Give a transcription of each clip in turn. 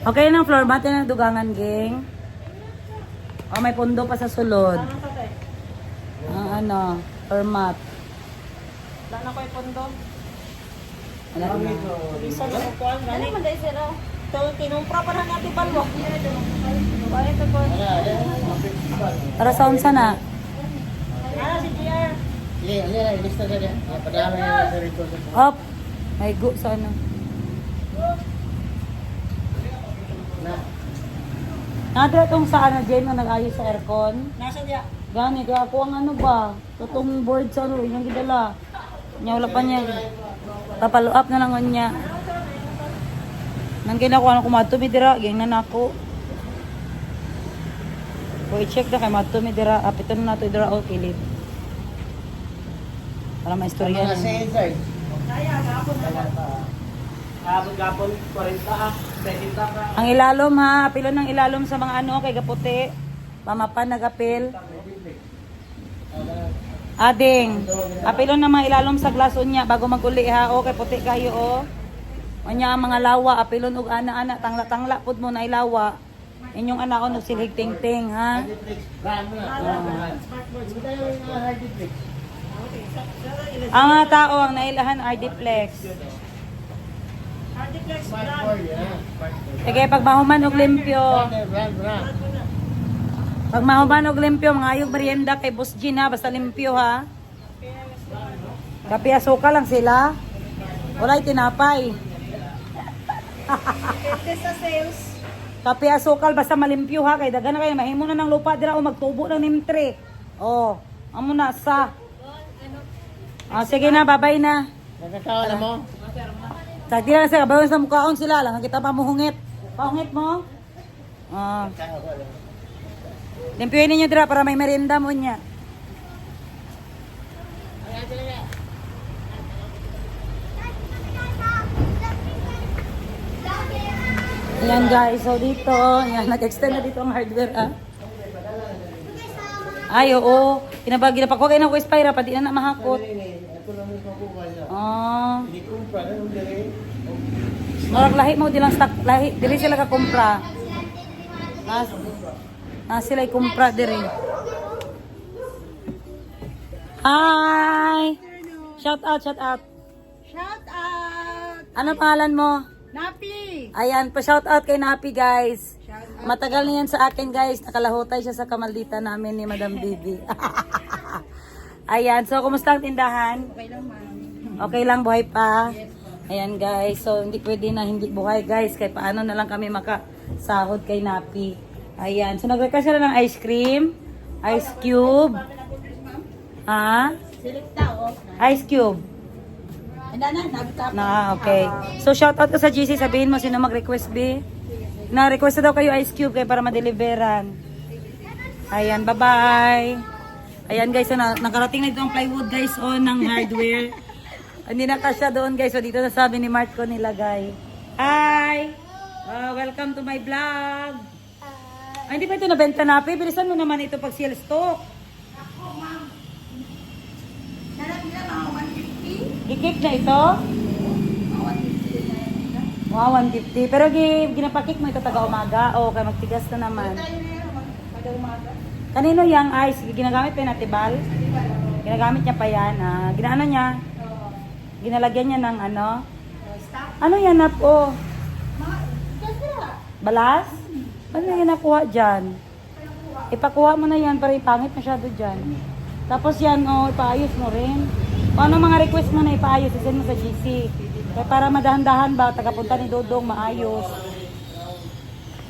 Okay na floor mat na dugangan, geng. Oh, may pundo pa sa sulod. Ang ano, floor mat. Wala na ko yung pondo. Wala na. Isa na ko kuhan. Ano man dahil sila? Ito, kinumpra pa na natin balwa. Bakit ito po? Para sa unsa na? Ano si JR? Lista na dyan. Padala na sa rito. Hop. May go sa ano. Nadra tong sa ano, Jen, na nag-ayos sa aircon. Nasa diya? Gani, kaya ako ang ano ba? Itong board sa ano, yung gidala. Niya, wala pa niya. Papalo up na lang niya. Nang ginakuha na kumadto, dira, geng na nako. Kung i-check na kay madto, dira, apito na nato, dira, o kilid. Para maistorya Mga na. sa inside. Kaya, gapon na. Gapon, 40 ah. 70 ka. Ang ilalom ha, apilo ng ilalom sa mga ano, kay gaputi. Pamapan, nagapil. Ading, apilo ng mga ilalom sa glaso niya bago maguli ha, o kay puti kayo o. O niya ang mga lawa, apilon og ana-ana, tangla-tangla pud mo na ilawa. Inyong anak ko nagsilig ting-ting ha. Ang mga tao ang nailahan Ardiplex. Hardiplex brand. Sige, pag mahuman og limpyo. Pag mahuman og limpyo, mga ayog merienda kay Boss Gina, basta limpyo ha. Kape asuka lang sila. Walay tinapay. Depende sa sales. Kape asukal basta malimpyo ha, kay daghan na kayo mahimo na ng lupa dira o magtubo ng nimtre. Oh, amo na sa. Sige na, babay na. Nakakawa na mo? Sa tira na sa kabayon sa mukhaon sila lang kita pamuhungit. Pahungit mo? Limpyoin ninyo dira para may merienda mo niya. Ayan guys, so dito, ayan, nag-extend na dito ang hardware ah. Ay, oo. Kinabagi na pa ko kayo ng Westpira, pati na mahakot. Marag lahi mo, di lang stock, lahi, dili sila ka-kumpra. Sila i-kumpra diri. Hi! Shout out, shout out. Shout out! Ano pangalan mo? Napi! Ayan, pa-shout out kay Napi guys. Shout out. Matagal na yan sa akin guys. Nakalahutay siya sa kamaldita namin ni Madam Bibi. Ayan, so kumusta ang tindahan? Okay lang, ma'am. Okay lang, buhay pa. Ayan guys, so hindi pwede na hindi buhay guys. Kaya paano na lang kami makasahod kay Napi. Ayan, so nag-request sila ng ice cream, ice cube. Ha? Selecta, oh. Ice cube. Nagtap. Na, okay. So shout out ka sa GC, sabihin mo sino mag-request B. Na-request na daw kayo ice cube kaya para ma-deliveran. Ayan, bye-bye. Ayan guys, so nakarating na dito ang plywood guys ng hardware. Hindi na kasya doon guys, so dito na sabi ni Mark ko nilagay. Hi! Welcome to my vlog. Ay, hindi pa ito nabenta na, Pe. Bilisan mo naman ito pag sale stock. Gikik na ito? Wow, 150. Pero ginapakik mo ito taga-umaga. O, kaya magtigas na naman. Kanino yung ice? Ginagamit pa yung natibal? Ginagamit niya pa yan. Ginaano niya? Ginalagyan niya ng ano? Ano yan na po? Balas? Ano yan nakuha dyan? Ipakuha mo na yan para ipangit masyado dyan. Tapos yan, ipaayos mo rin. Kung ano mga request mo na ipaayos, isend mo sa GC. Kaya para madahan-dahan ba, tagapunta ni Dodong, maayos.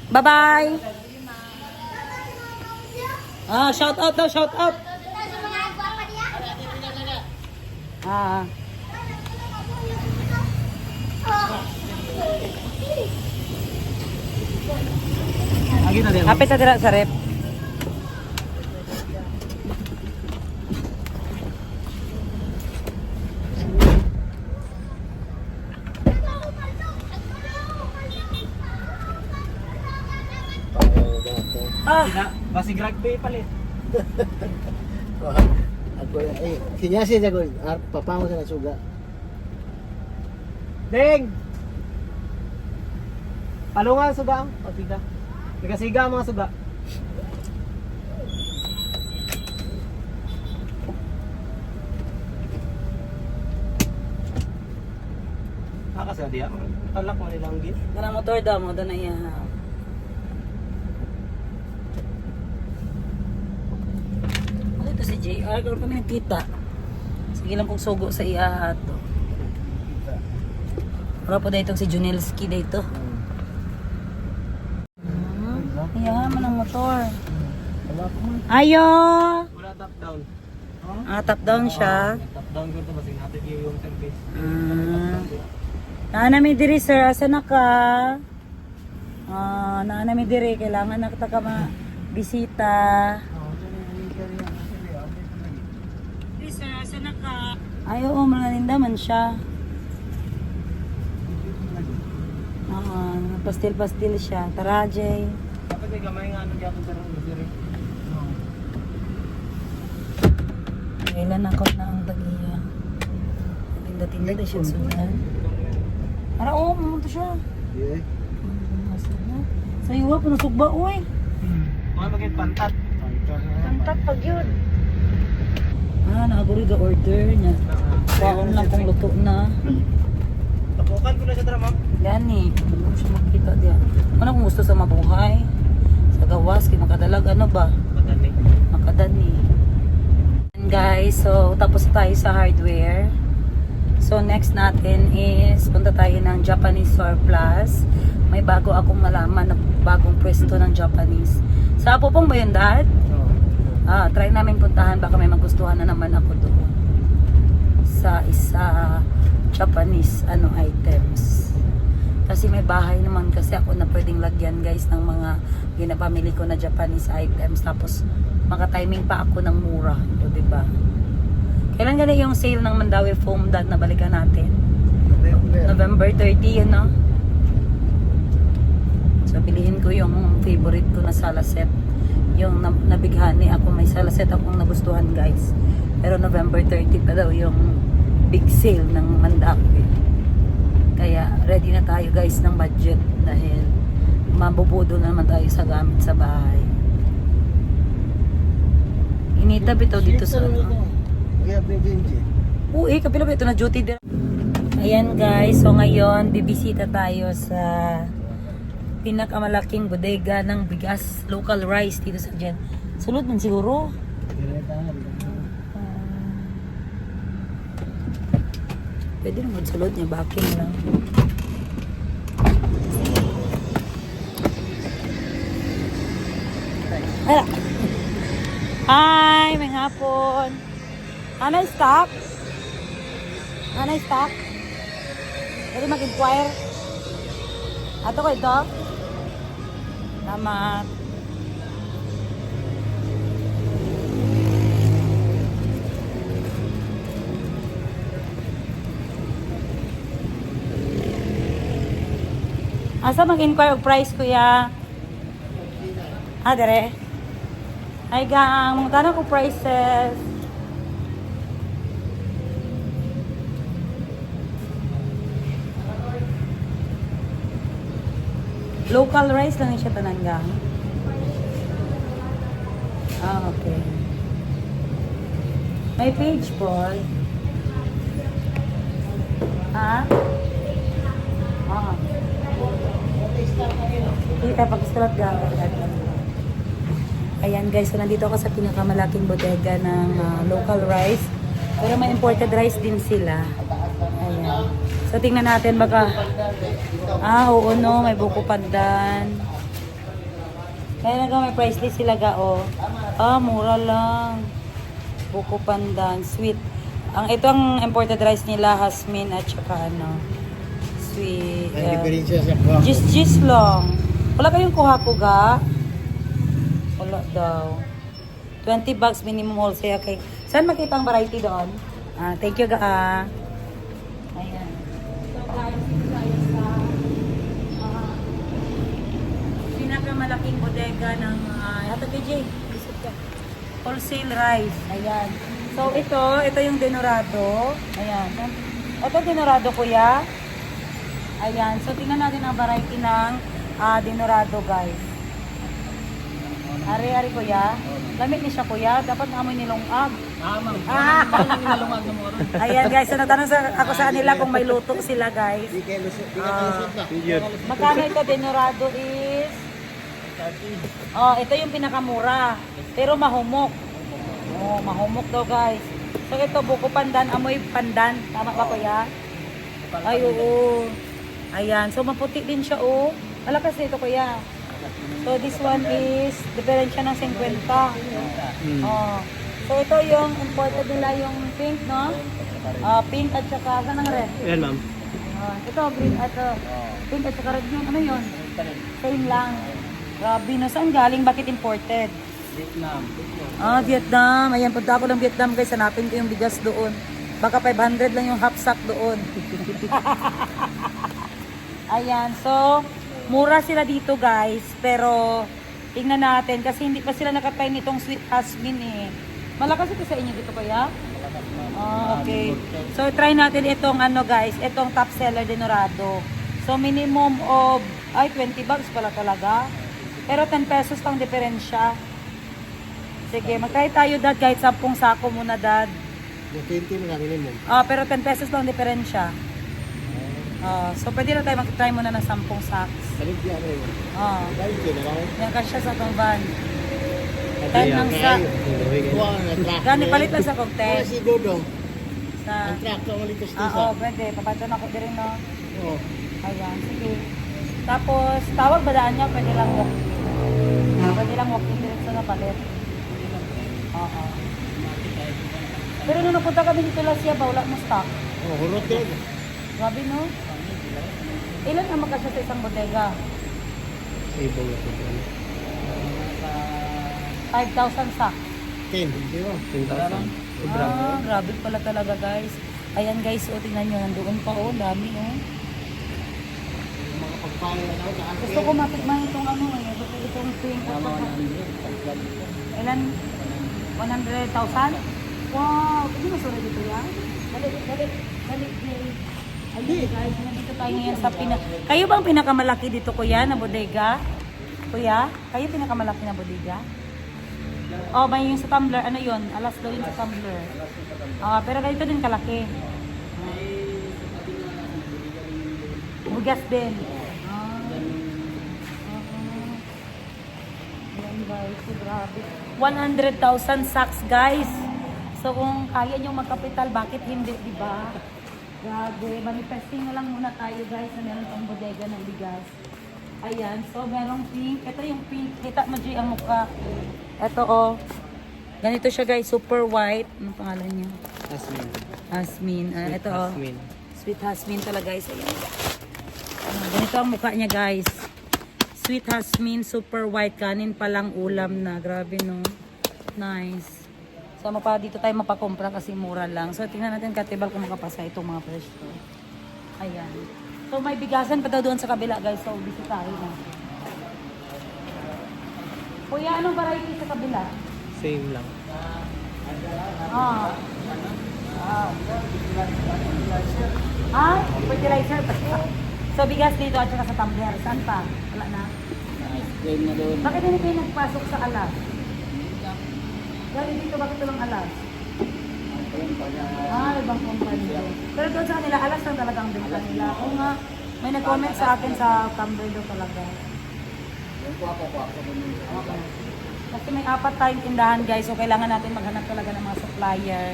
Bye-bye! Shout out daw, shout out! Hapit sa tira sa rep. Basig rugby palit. Ako kinyasi jago papango sa suga. Ding. Palungan suga ang. O siga. Siga ang mga suga. Kasi dia. Talak mo nilang git. Kana motor daw mo doon na iya. Ano ito si JR? Kung kami nagkita. Sige lang kong sugo sa iya to. Wala po dito si Junelski dito. Iya man ang motor. Ayo! Wala top down. Top down siya. Top down ko to kasi natin yung service. Naanami diri sir, asa na ka? Naanami diri, kailangan na kita ka bisita. Diri sir, asa na ka? Ay, oo, malalinda man siya. Pastil-pastil siya. Tara, Jay. Dapat may gamay nga ano dyan pero diri. Kailan ako na ang tagiya. Tinda-tinda na siya sundan. Para mamunta siya. Yeah. Sa iwa po nasugba, uy. Mga maging pantat. Pantat pag yun. Nakaguri ga order niya. Baon lang kung luto na. Tapukan ko na siya tara ma'am. Gani, hindi ko siya makita diyan. Ano kung gusto sa mabuhay? Sa gawas, kaya makadalag ano ba? Madali. Makadani. And guys, so tapos tayo sa hardware. So next natin is punta tayo ng Japanese surplus. May bago akong malaman na bagong pwesto ng Japanese. Sa Apo pong ba yun, Dad? Try namin puntahan, baka may magustuhan na naman ako doon. Sa isa Japanese items. Kasi may bahay naman kasi ako na pwedeng lagyan guys ng mga ginapamili ko na Japanese items. Tapos maka-timing pa ako ng mura. O diba? Kailan gano'n yung sale ng Mandawi Foam Dad na balikan natin? November 30 yun, no? So, pilihin ko yung favorite ko na sala set. Yung nabighani ako, may sala set akong nagustuhan, guys. Pero November 30 pa daw yung big sale ng Mandawi. Kaya, ready na tayo, guys, ng budget. Dahil, mabubudo na naman tayo sa gamit sa bahay. Inita bitaw dito sa... Uy, kapila ba ito na duty din? Ayan guys, so ngayon bibisita tayo sa pinakamalaking bodega ng bigas, local rice dito sa Jen. Sulod man siguro. Pwede naman sulod niya, backing lang. Hala. Hi, may hapon. Anay stock? Anay stock? Pwede mag-inquire? Ato ko ito? Salamat. Asa mag-inquire og price kuya? Dere? Ay gang, mga tanong ko prices. Local rice lang siya tananggang. Okay. May page po. Kita pag-sulat gamit. Ayan guys, so nandito ako sa pinakamalaking bodega ng local rice. Pero may imported rice din sila. Ayan. So tingnan natin baka oo no, may buko pandan. Kaya may price list sila mura lang. Buko pandan, sweet. Ito ang imported rice nila, Hasmin at saka sweet. Gis lang. Wala kayong kuha po ga? Wala daw. 20 bucks minimum wholesale. Okay. Saan makita ang variety doon? Thank you ga. Ayan. So guys, dito tayo sa pinakamalaking bodega ng wholesale rice. Ayan. So ito yung Denorado. Ayan. Ito Denorado kuya. Ayan. So tingnan natin ang variety ng Dinorado guys. Ari kuya. Lamit ni siya kuya. Dapat naamoy nilong ag. Ma'am. Ah! Parang inalungag ng moro. Ayan guys, so natanong ako sa kanila kung may luto sila guys. Di kayo lusot na. Magkano ito? Dinorado is... ito yung pinakamura. Pero mahumok. Mahumok daw guys. So ito, buko pandan, amoy pandan. Tama ba kuya? Ay, oo. Ayan, so maputi din siya oh. Malakas ito kuya. So this one is, diferensya ng 50. So ito yung imported nila yung pink, no? Pink at saka, saan ang red? Yan ma'am. Ito, green at pink at saka red yun. Ano yun? Same lang. Grabe, no? Saan galing? Bakit imported? Vietnam. Vietnam. Ayan, punta ako ng Vietnam guys. Hanapin ko yung bigas doon. Baka 500 lang yung half sack doon. Ayan, so mura sila dito guys. Pero tingnan natin kasi hindi pa sila nakatry nitong sweet jasmine eh. Malakas ito sa inyo dito kuya? Okay. So try natin itong ano guys, itong top seller Dinorado. So minimum of 20 bucks pala talaga. Pero 10 pesos lang diferensya. Sige, mag-try tayo dad kahit 10 sako muna dad. Yung 20 mo na minimum. Pero 10 pesos lang diferensya. So pwede na tayo mag-try muna ng 10 sacks. Balik di ako yun. Dahil ko na lang. Yan kasya sa itong van. 10 ng sack. Kuha nga truck. Gani, palit lang sa Kuha cocktail. si Dodong. Sa... Ang truck ko malikas din Oo, pwede. Papaton ako din no. Oo. Ayan, sige. Tapos, tawag ba daan niya? Pwede lang walk. Pwede lang walk-in diretso na palit. Oo. Pero nung napunta kami dito last year, wala mo stock. Hurot din. Grabe no? Ilan ang magkasya sa isang bodega? Ibang na ito. 5,000 sack. 10. Di ba? 10,000. Grabe pala talaga guys. Ayan guys, tingnan nyo, nandoon pa dami Yung mga pagpayo na ako. Gusto ko matikman itong ano itong pink. Ilan? 100,000? Wow, pwede masura dito yan? Dali, Jay. Ayun guys, nandito tayo ngayon sa Kayo bang pinakamalaki dito kuya na bodega? Kuya, kayo pinakamalaki na bodega? May yung sa tumbler, ano yun? Alas daw yun sa tumbler. Pero ganito din kalaki. Bugas din. Ayan guys, grabe. 100,000 sacks guys. So kung kaya nyo magkapital, bakit hindi, di ba? Grabe, manifesting na lang muna tayo guys na meron pang bodega ng bigas. Ayan, so merong pink. Ito yung pink. Kita mo G ang mukha. Ito ganito siya guys, super white. Anong pangalan niya? Jasmine. Ito Jasmine. Sweet jasmine talaga guys. Ayan. Ganito ang mukha niya guys. Sweet jasmine, super white. Kanin palang ulam na. Grabe no. Nice. So dito tayo mapakumpra kasi mura lang. So tingnan natin katibal kung makapasa itong mga presyo. Ayan. So may bigasan pa daw doon sa kabila guys. So bisitahin na. Kuya, anong variety sa kabila? Same lang. Fertilizer pa. So bigas dito at saka sa tumbler. Saan pa? Wala na. Same na doon. Bakit hindi kayo nagpasok sa alas? Galing dito, bakit walang alas? Ibang company. Pero doon sa kanila, alas lang talaga ang benta nila. Oo nga, may nag-comment sa akin sa tumbler doon talaga. Okay. Kasi may 4 tayong tindahan guys, so kailangan natin maghanap talaga ng mga supplier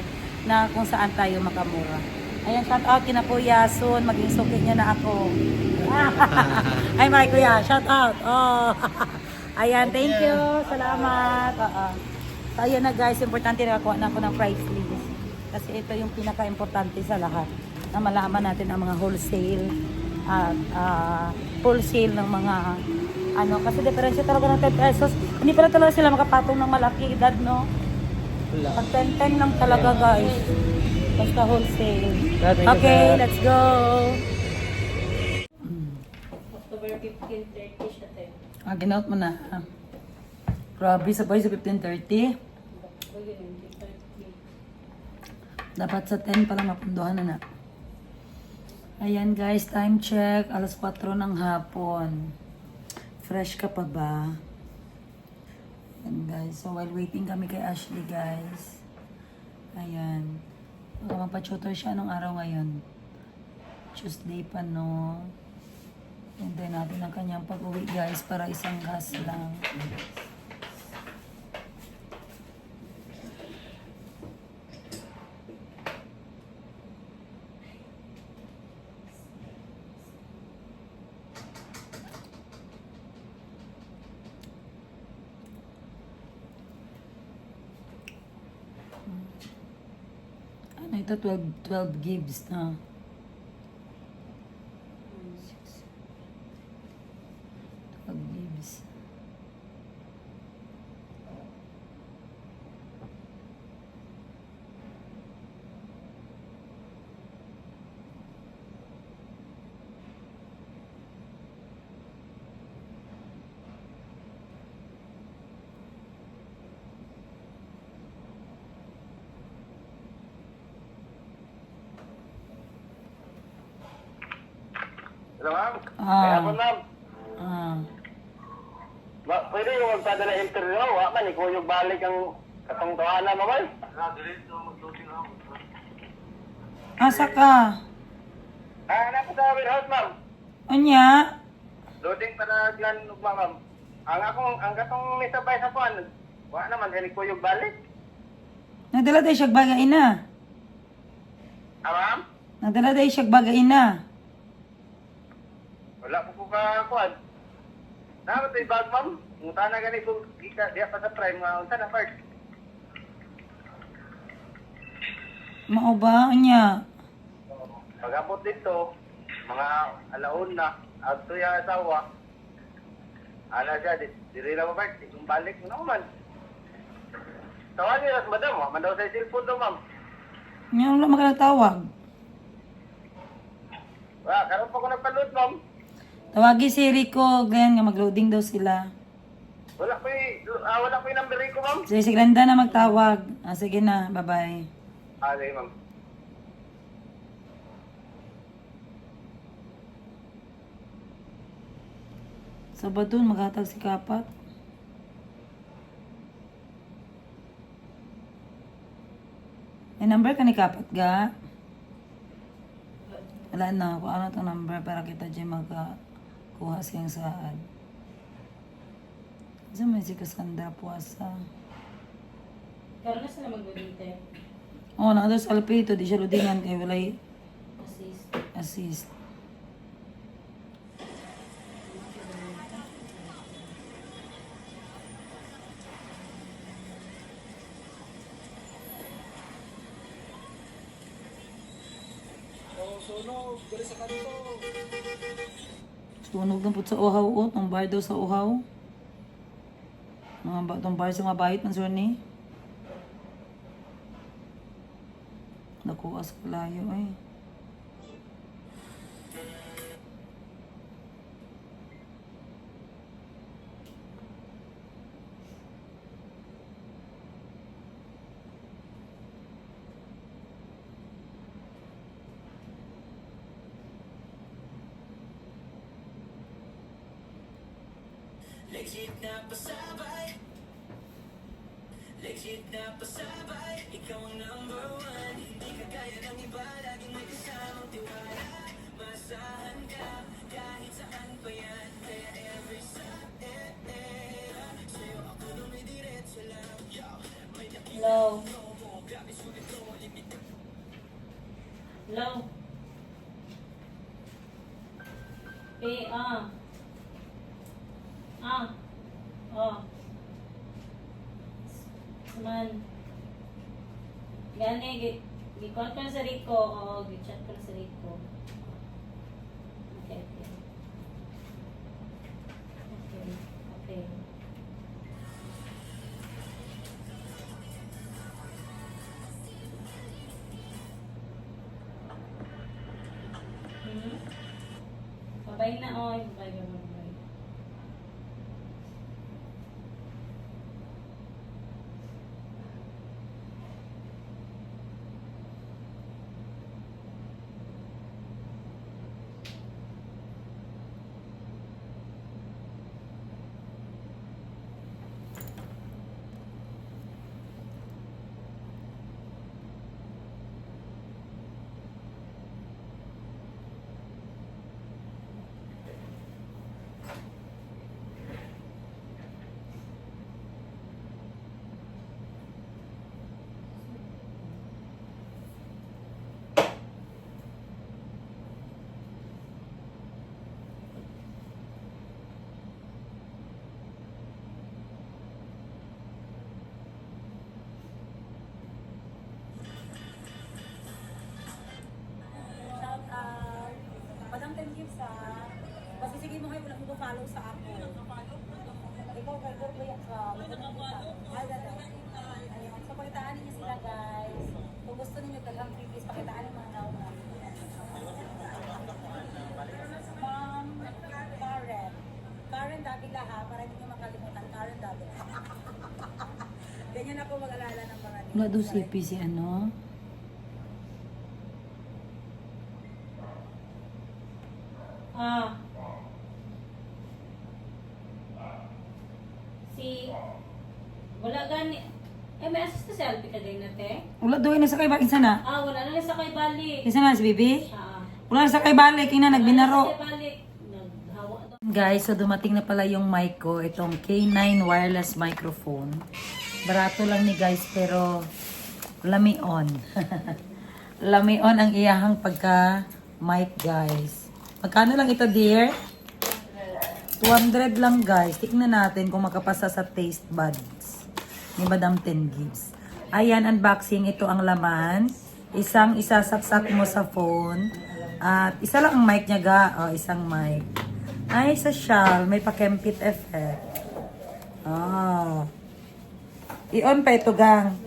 na kung saan tayo makamura. Ayan, shout out kina Kuya Sun, maging suki niya na ako. Ay, my Kuya, shout out. Ayan, thank you. Salamat. So, ayan na guys, importante na nakuha na ako ng price list. Kasi ito yung pinaka-importante sa lahat. Na malaman natin ang mga wholesale at wholesale ng mga kasi diferensya talaga ng 10 pesos. Hindi pala talaga sila makapatong ng malaki edad, no? Pag 10 lang talaga guys. Basta wholesale. Okay, let's go. October 15, 30 siya tayo. Ginout mo na. Grabe, sabay sa 15:30. Dapat sa 10 pa lang mapunduhan na. Ayan guys, time check. Alas 4 ng hapon. Fresh ka pa ba? Ayan guys. So while waiting kami kay Ashley guys. Ayan. Magpa-tutor siya nung araw ngayon. Tuesday pa no. Hintay natin ang kanyang pag-uwi guys para isang gas lang. Ano ito? 12 gigs na. 12 gigs. Hello, ma'am? Ah. Kaya po, ma'am. Ah. Pwede yung magpadala interview, wa man, ikaw yung balik ang katong tawanan mo, ma'am? Asa ka? Ano po sa warehouse, ma'am? Anya? Loading para dyan, ma'am. Ang katong misabay sa puan, wa naman, ikaw yung balik. Nagdala tayo siya bagay na. Ah, ma'am? Nagdala tayo siya bagay na. Wala po ka kuan. Dapat yung bag, ma'am. Unta na gani kung diya pa sa prime, unta na first. Mao ba? Anya? Pag-abot dito, mga alaon na, agto yung asawa, ala siya, diri na mabalik, kung balik mo naman. Tawagin na sa madam, man daw sa cellphone daw, ma'am. Anya, wala magkatawag. Wala, karoon pa ko nagpaload, ma'am. Tawagi si Rico, ganyan nga mag-loading daw sila. Wala ko yung number ko, ma'am. Sige, si Glenda na magtawag. Ah, sige na, bye-bye. Sige, ma'am. Sa ba dun, maghatag si Kapat? May number ka ni Kapat, ga? Wala na, kung ano itong number para kita dyan magkakuha siyang saad. Kasi may si Cassandra puwasa. Karoon na sila magbibinte. Oo, nakado sa Alpito, di siya ludingan kaya walay Assist. assist. Sunog na po sa uhaw o, ang bar daw sa uhaw. Itong bar sa mga bahit ng surni. Nakuha sa layo eh. Legit na pasabay. Legit na pasabay. Ikaw ang number one. Hindi ka gaya ng iba. Laging may kasamang tiwala. Masahan ka kahit saan pa yan. Kaya every Sunday sa'yo ako dumidiretso lang. May nakita Hello. mo. Grabe sulit ko. Hello. Oh. Man. Gani, gi-call ko na sa Rico. Oo, gi-chat ko na sa Rico. Okay. Okay. Babay na, oh. Babay. sige mo kayo, wala mo follow sa ako. Ikaw, kay Go, kaya ka. Ay, dada. Ayun. So, pakitaan ninyo sila, guys. Kung gusto ninyo dalang freebies, pakitaan ninyo mga nauna. Ma'am Karen. Karen Davila ha, para hindi nyo makalimutan. Karen Davila. Ganyan ako mag-alala ng mga nito. Wala daw CP si ano? Si wala gani. May assist na selfie ka din nate. Wala doon na sa kay Balik sana. Wala na lang sa kay balik. Isa na si Bibi? Ah. Wala na sa kay Balik, ina nagbinaro. Sa kay balik. Naghawa daw. Guys, so dumating na pala yung mic ko, itong K9 wireless microphone. Barato lang ni guys, pero lamion. Lamion ang iyahang pagka mic guys. Magkano lang ito dear? 200 lang guys. Tignan natin kung makapasa sa taste buds ni Madam 10 Gibbs. Ayan, unboxing. Ito ang laman. Isang isasaksak mo sa phone. At isa lang ang mic niya ga. O, isang mic. Ay, sa shawl. May pa-kempit effect. Oh. I-on pa ito, gang.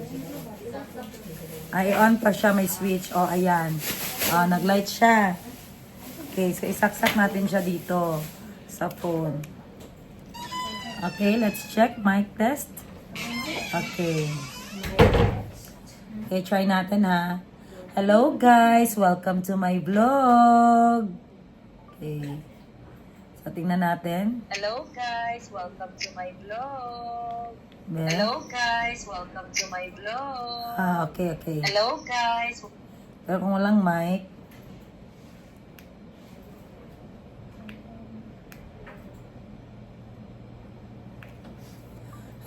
Ay, i-on pa siya. May switch. O, ayan. O, nag-light siya. Okay, so isaksak natin siya dito sa phone. Okay, let's check. Mic test. Okay. Okay, try natin ha. Hello guys! Welcome to my vlog! Okay. So, tingnan natin. Hello guys, welcome to my vlog. Meron? Hello guys, welcome to my vlog. Okay, okay. Hello guys. Pero kung walang mic,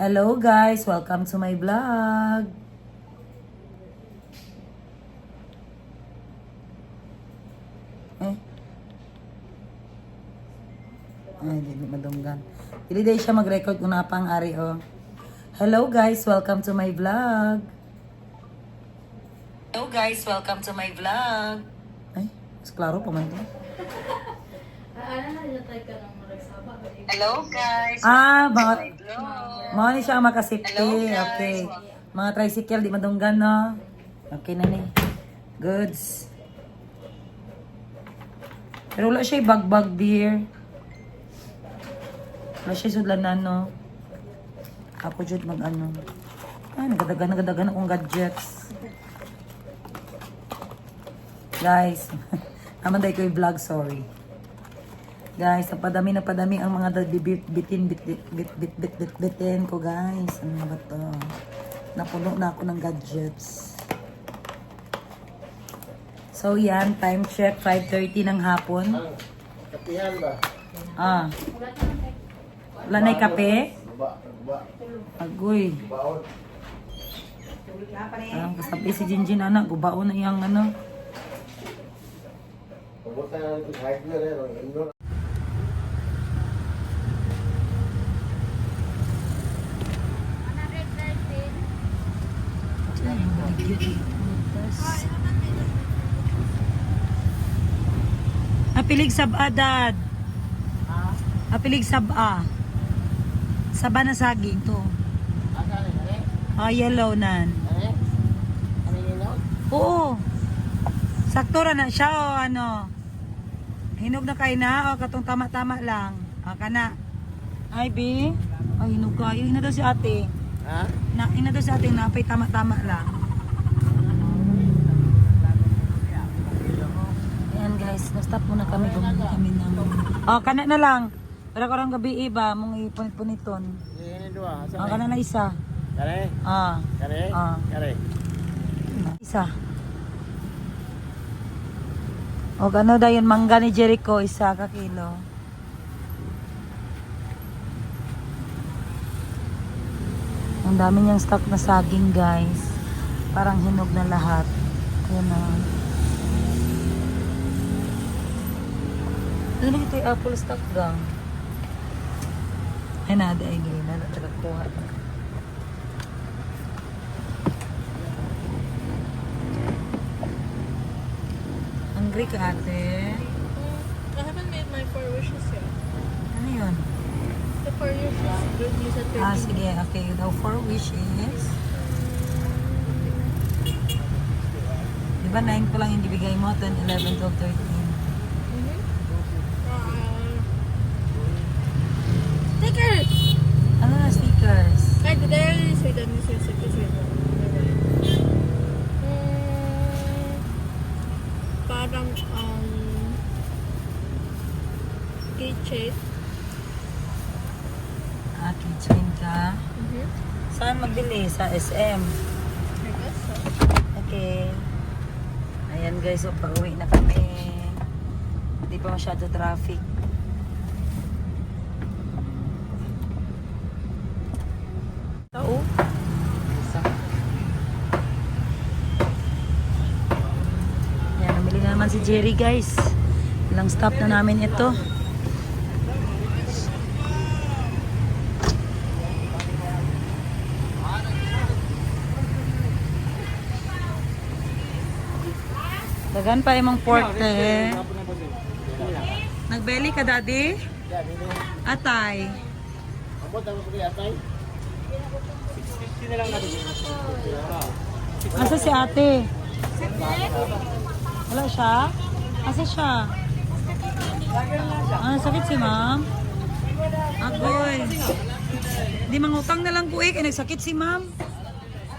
hello guys! Welcome to my vlog! Ay, hindi madunggan. Hindi day siya mag-record kung napang ari, oh. Hello guys! Welcome to my vlog! Hello guys! Welcome to my vlog! Ay, mas klaro pa man din. Hello guys. Mga... My vlog. Mga ni siya makasipti. Hello, guys. Okay. Mga tricycle, di madunggan, no? Okay na ni. Goods. Pero wala siya bag-bag, dear. Wala siya sudlanan, no? Ako jud mag-ano. Ay, nagadagan akong gadgets. Guys, naman dahil ko yung vlog, sorry. Guys, napadami ang mga bitin ko, guys. Ano ba to? Napuno na ako ng gadgets. So, yan. Time check. 5:30 ng hapon. Kapihan ba? Wala na yung kape? Ba. Agoy. Baon. Kasabi si Jinjin, anak. Gubao na yung ano. Pumunta na ito sa hiker eh. Apilig sab-a, dad. Apilig sab-a. Saba na saging to. Yellow nan. Oo. Sakto ra na siya o ano. Hinog na kayo na o katong tama-tama lang. Kana. Ay, B. Ay, hinog kayo. Hina daw si ate. Ha? Hina daw si ate na apay tama-tama lang. Ayan guys, na-stop muna kami. Bumili kami ng... kana na lang. Para ko rang gabi iba, mong ipunit-puniton. Ini dua. Kana na isa. Kare. Kare. Kare. Isa. O gano dayon mangga ni Jericho, isa ka kilo. Ang dami niyang stock na saging, guys. Parang hinog na lahat. Ayan na. Ano ito yung apple stock, gang? Ay, nada ay gawin na. Nagkakuha. Hungry ka, ate? I haven't made my 4 wishes yet. Ano yun? The for your good news at Sige. Okay. The 4 wishes. Diba 9 ko lang yung ibigay mo? 10, 11, 12, 13. Stickers! Ano na stickers? Ay, there is with the stickers. Parang, keychain. Keychain ka. Saan magbili? Sa SM. I guess so. Okay. Ayan guys, so pauwi na kami. Hindi pa masyado traffic. Oo. Ayan, namili na naman si Jerry guys. Ilang stop na namin ito. Dagan pa imong pork eh. Nagbeli ka daddy? Atay. Abot ang pagkaya atay. 650 na lang natin. Asa si ate? Wala siya? Asa siya? Sakit si ma'am? Agoy. Di mangutang na lang ko eh. Kaya nagsakit si ma'am.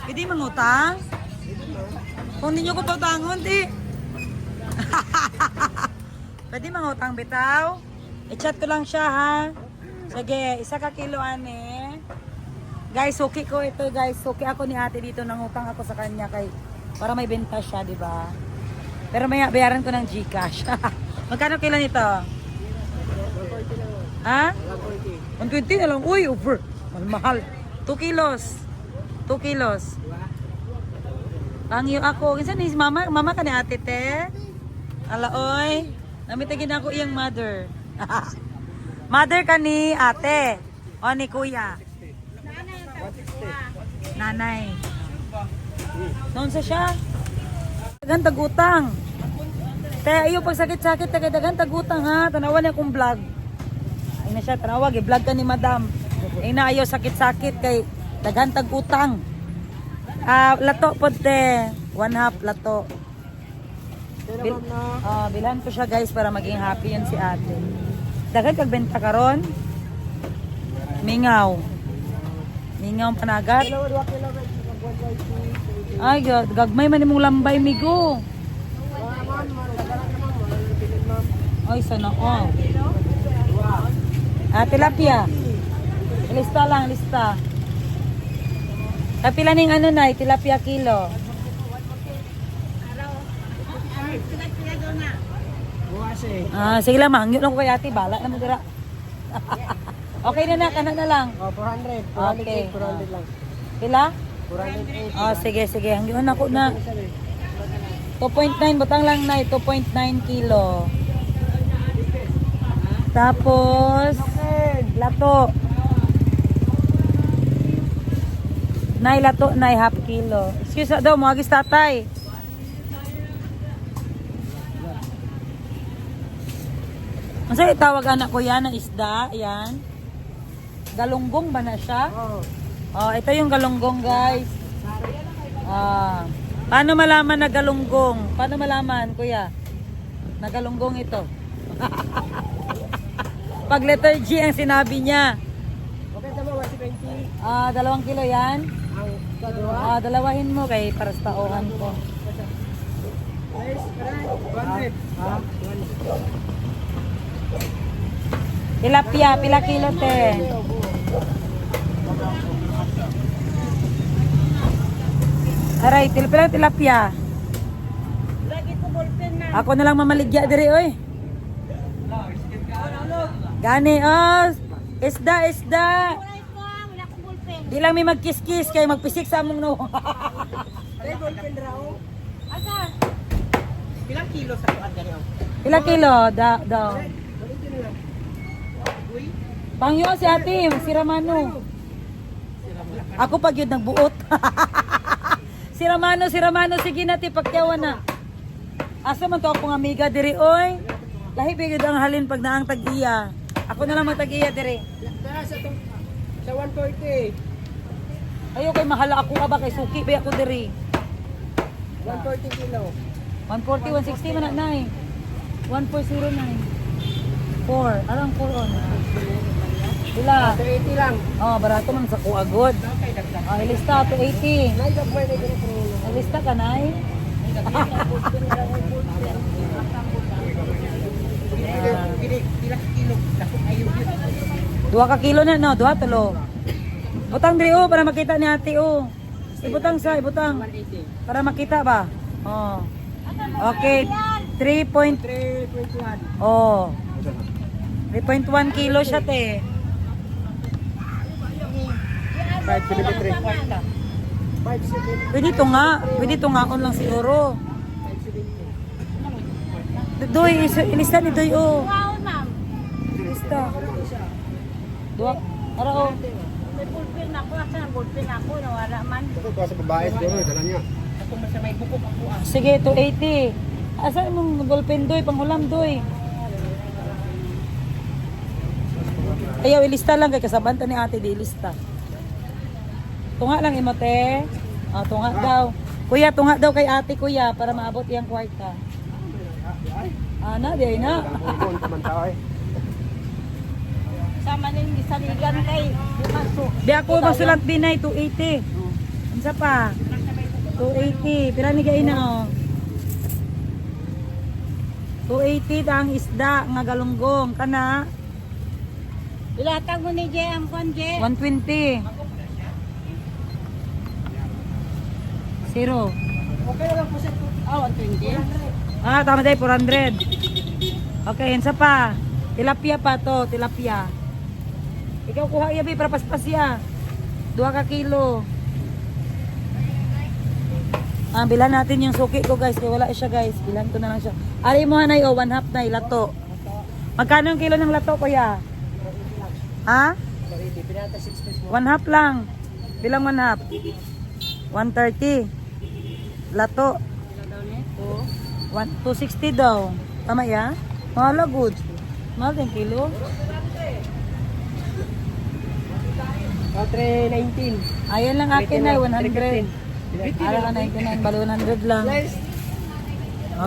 Pwede mangutang? Kung hindi nyo ko pautangon, di. Pwede mangutang bitaw? I-chat ko lang siya ha. Sige, 1 kilo ane. Guys, suki ko ito guys. Suki ako ni ate dito. Nangutang ako sa kanya kay para may benta siya, di ba? Pero may bayaran ko ng GCash. Magkano kilo nito? Ha? 120 na lang. Uy, over. Mahal. 2 kilos. 2 kilos. Pangyo ako. Kinsa ni mama? Mama ka ni ate te? Alaoy. Namitagin ako iyang mother. Mother ka ni ate. O ni kuya. Nanay. Noon sa siya. Dagan tagutang. Te, ayo pag sakit-sakit dagan tagutang ha. Tanawan niya akong vlog. Ay na siya, tanawag eh. Vlog ka ni madam. Ay na ayo sakit-sakit kay dagan tagutang. Lato po te. 1/2 lato. Bilhan ko siya guys para maging happy yun si ate. Dagan kagbenta karon. Mingaw. Mingaw ang panagat. Ay, gagmay man imong lambay migo. Ay, sana all. Tilapia. Lista lang, lista. Kapila ning ano na, tilapia kilo. Sige lang, mangyo lang ko kay ate. Bala na mo dira. Okay na na, kana na lang. 400. Okay. 400 lang. Pila? 408. Sige, sige. Hanggang ako na. 2.9, butang lang na. 2.9 kilo. Tapos, lato. Nay, lato, nay, half kilo. Excuse daw, muagis tatay. Masa itawag anak ko yan na isda? Yan. Galunggong ba na siya? Oh, ito yung galunggong, guys. Paano malaman na galunggong? Paano malaman, kuya? Na galunggong ito. Pag letter G ang sinabi niya. Okay, tama, 120. 2 kilo yan? Ang dalawa. Dalawahin mo kay para sa tauhan ko. Guys, 100. Tilapia, pila kilo te? Aray, pila tilapia? Ako na lang mamaligya diri oy. Gani, isda. Di lang may magkis-kis kay magpisik sa among no. Ilang kilo sa kuan ganyo? Pila kilo? Daw. Pangyo si ate, siramano. Ako pag yun nagbuot. Siramano, sige na ti pagyawan na. Asa man to akong amiga diri oy. Lahi bigod ang halin pag naang tag-iya. Ako na lang matag-iya dire. Sa 140. Ayo kay mahala ako ka ba kay suki ba ako dire. 140 kilo. 140, 160 man na nay. 1409. 4. Arang 4 on. Sila. 280 lang. Oh, barato man sa kuagod. Oh, ilista 280. Nay, dagmay na ganito. Ilista ka nay. Pila kilo. Ayun. 2 ka kilo na no, 2 tulo. Butang diri oh para makita ni ate oh. Ibutang sa, ibutang. 180. Para makita ba? Oh. Okay. 3.1. 3.1. Oh. 3.1 kilo siya te. 573. 570. Pwede to nga on lang siguro. Doy, ilista ni Doy oh. Wow, ma'am. Ilista. Dua. Ara oh. May ballpen ako. Asan ang ballpen ako? Nawala man. Ito ko sa babae siguro, dala niya. Ako sa may bukok ako ah. Sige, 280. Asan mong ballpen Doy, panghulam Doy? Ayaw, ilista lang kay kasabanta ni ate di ilista. Tunga lang imo te. Ah, tunga daw. Kuya, tunga daw kay ate kuya para maabot iyang kwarta. Ana, di ay na. Kung man tao eh. Sama ning gisaligan kay Dimaso. Di ako masulat binay 280. Unsa pa? 280. Pira ni gay na oh. 280 ta ang isda nga galunggong kana Ilatag mo ni Jay ang kwan, Jay. 120. Zero. Okay lang po sa 120. Ah, tama day 400. Okay, hinsa pa. Tilapia pa to, tilapia. Ikaw kuha iya bi para paspas ya. 2 ka kilo. Ah, bilan natin yung suki ko guys, kaya wala siya guys. Bilan ko na lang siya. Ari mo hanay oh, 1/2 na lato. Magkano yung kilo ng lato kuya? Ha? 1/2 lang. Bilang 1/2. 130. Lato. 260 daw. Tama ya? Mahal good. Mahal yung kilo. 319. Ayan lang akin na 100. Ara ka 99, bali 100 lang.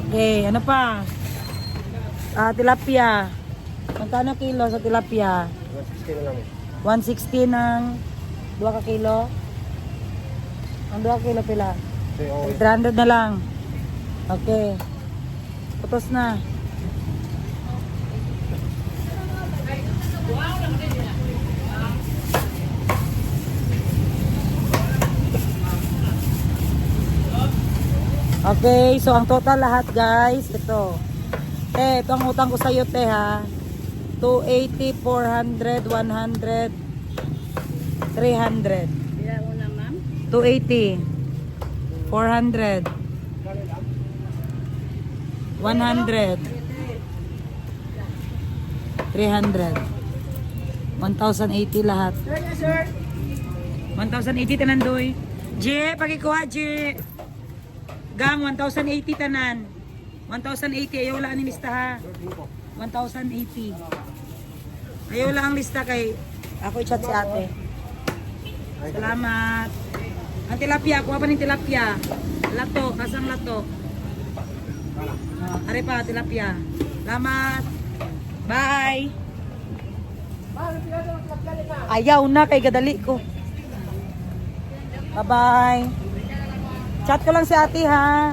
Okay, ano pa? Ah, tilapia. Magkano kilo sa tilapia? 160 na lang. 160 ng 2 ka kilo. Ang 2 ka kilo pila? 300 na lang. Okay. Putos na. Okay, so ang total lahat guys, ito. Ito ang utang ko sa iyo te ha. 280, 400, 100, 300. Bila una, ma'am. 280, 400, 100, 300, 1,080 lahat. 1,080 tanan doy. J, pagikuha J. Gang 1,080 tanan. 1,080 ayaw wala ni lista ha. 1,080. Ayaw wala ang lista kay ako i-chat si ate. Salamat. Ang tilapia, kuha pa ng tilapia. Lato, kasang lato. Are pa, tilapia. Salamat. Bye. Ayaw na kay gadali ko. Bye-bye. Chat ko lang si ate ha.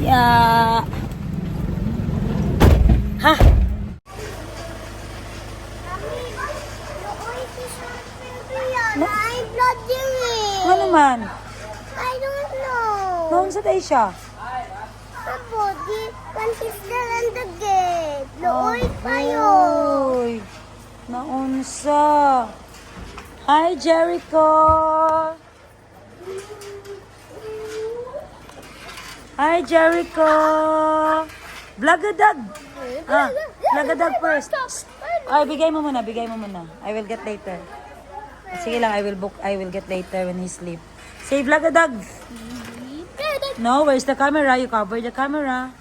Yeah. Ha? Ano man? I don't know. Noon sa tayo siya? The body consistent and the gate. Looy pa yun. Oy. Naunsa. Hi Jericho. Hi Jericho. Vlagadag. Vlagadag first. Ay, bigay mo muna. I will get later. Sige lang, I will get later when he sleep. Say Vlagadag. No, where's the camera? You cover the camera.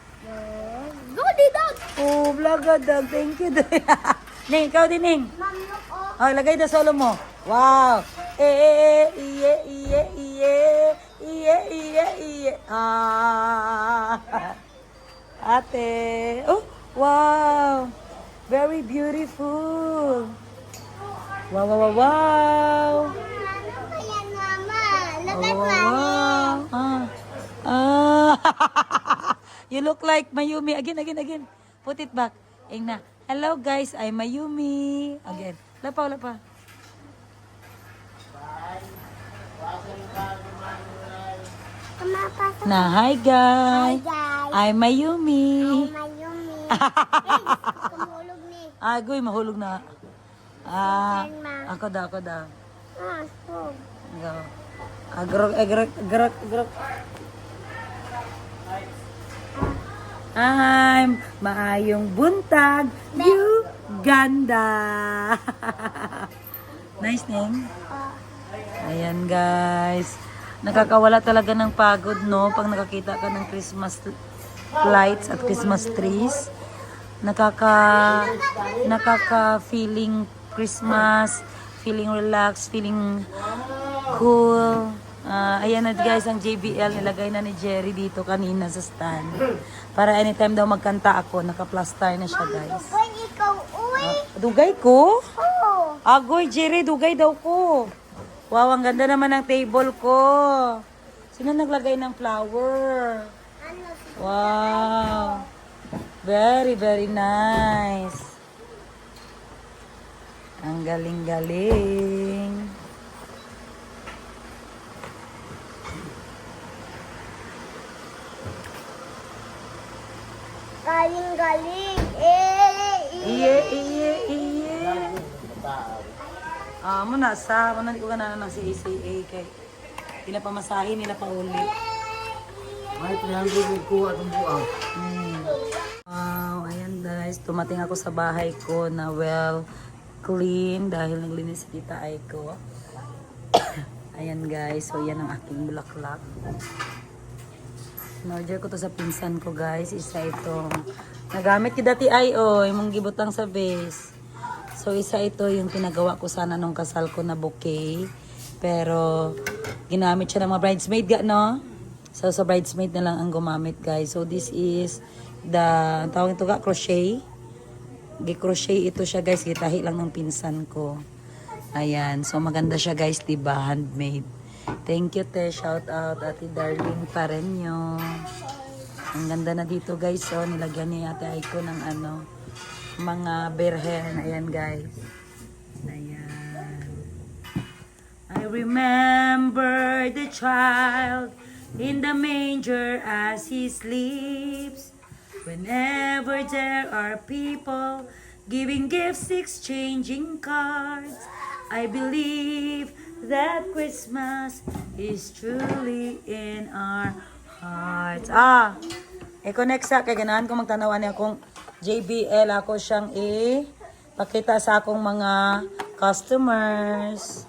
Go, didog. Oh, Vlagadag. Thank you. Ning, ikaw din, Ning. Oh, lagay na solo mo. Wow. Ah. Ate. Oh, wow. Very beautiful. Wow, wow, wow, wow. Ano ba yan, Mama? Look at Wow, Mommy. wow. Ah. You look like Mayumi. Again. Put it back. Ingna. Hello guys, I'm Mayumi. Again. Lapa. Kumapasok. Na, hi guys. Guys, I'm Mayumi. Mayumi. Kumulog ni. Agoy, mahulog na. Ako daw. So. Go. Agrok. I'm maayong buntag, Uganda. Nice name. Ayan guys. Nakakawala talaga ng pagod, no? Pag nakakita ka ng Christmas lights at Christmas trees. Nakaka-feeling Christmas, feeling relaxed, feeling cool. Ayan na guys, ang JBL nilagay na ni Jerry dito kanina sa stand. Para anytime daw magkanta ako, naka-plaster na siya guys. Kung ikaw uwi. Dugay ko? Oo. Agoy, Jerry, dugay daw ko. Wow, ang ganda naman ng table ko. Sino naglagay ng flower? Ano? Wow. Very, very nice. Ang galing-galing. Galing-galing. Iye. Muna di ko ganana ng CACA kay nila pamasahin, nila pa uli. May 300 ko at ang buang. Wow, ayan guys, tumating ako sa bahay ko na well clean dahil naglinis si Tita Aiko. Ayan guys, so yan ang aking bulaklak. In-order ko to sa pinsan ko guys, isa itong nagamit ko dati ay imong gibutang sa base. So isa ito yung pinagawa ko sana nung kasal ko na bouquet. Pero ginamit siya ng mga bridesmaid no? So sa bridesmaid na lang ang gumamit guys. So this is the tawag ito crochet. Gi-crochet ito siya guys, gitahi lang ng pinsan ko. Ayan, so maganda siya guys, diba? Handmade. Thank you te, shout out Ate Darling Pareño. Ang ganda na dito guys, so nilagyan ni Ate Aiko ng mga berhen. Ayan guys. Ayan. I remember the child in the manger as he sleeps. Whenever there are people giving gifts, exchanging cards, I believe that Christmas is truly in our hearts. I-connect sa kay ganahan ko magtanawan niya kung JBL ako siyang pakita sa akong mga customers.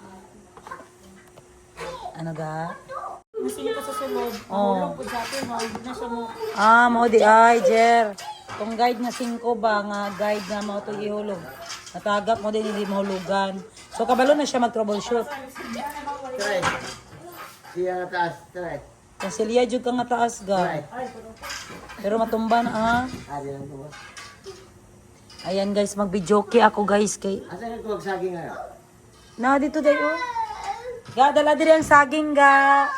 Ano ga? Masino ko sa sulod. Mahulog ko sa atin, mahulog na siya mo. Mao di ay, Jer. Kung guide nga 5 ba, nga guide nga mao to ihulog. Natagap mo din, hindi mahulugan. So, kabalo na siya mag-troubleshoot. Try. Siya na taas. Try. Kung silya jud ka nga taas ga. Pero matumba na Adi lang ito. Ayan guys, mag-videoke ako guys kay. Asan ito ang saging nga? Na dito dayo. Ga, dala diri ang saging ga.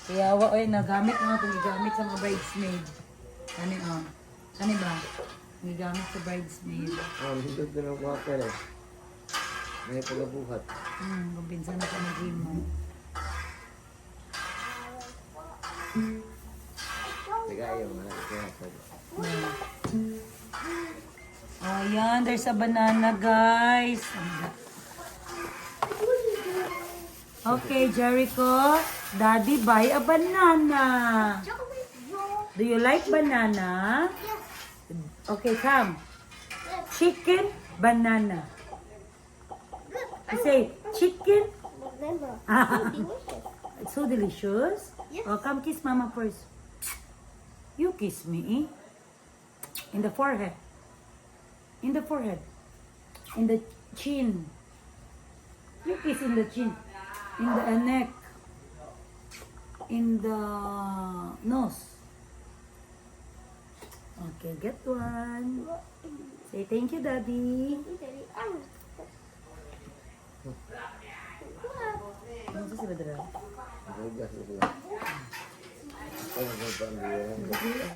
Yawa oy, nagamit nga itong gigamit sa mga bridesmaid. Kani ba? Gigamit sa bridesmaid. Dito ko ng water eh. May pagabuhat. Kumpinsan na ka mag-game mo. Tagayo, malaki. Oh, yan. There's a banana, guys. Okay, Jericho. Daddy, buy a banana. Do you like banana? Okay, come. Chicken, banana. You say chicken. It's so delicious. Oh, come kiss mama first. You kiss me. In the forehead. In the forehead. In the chin. You kiss in the chin. In the neck. In the nose. Okay, get one. Say thank you, Daddy. Ano sa sila dala? Ang bigas sila. Ano ba ang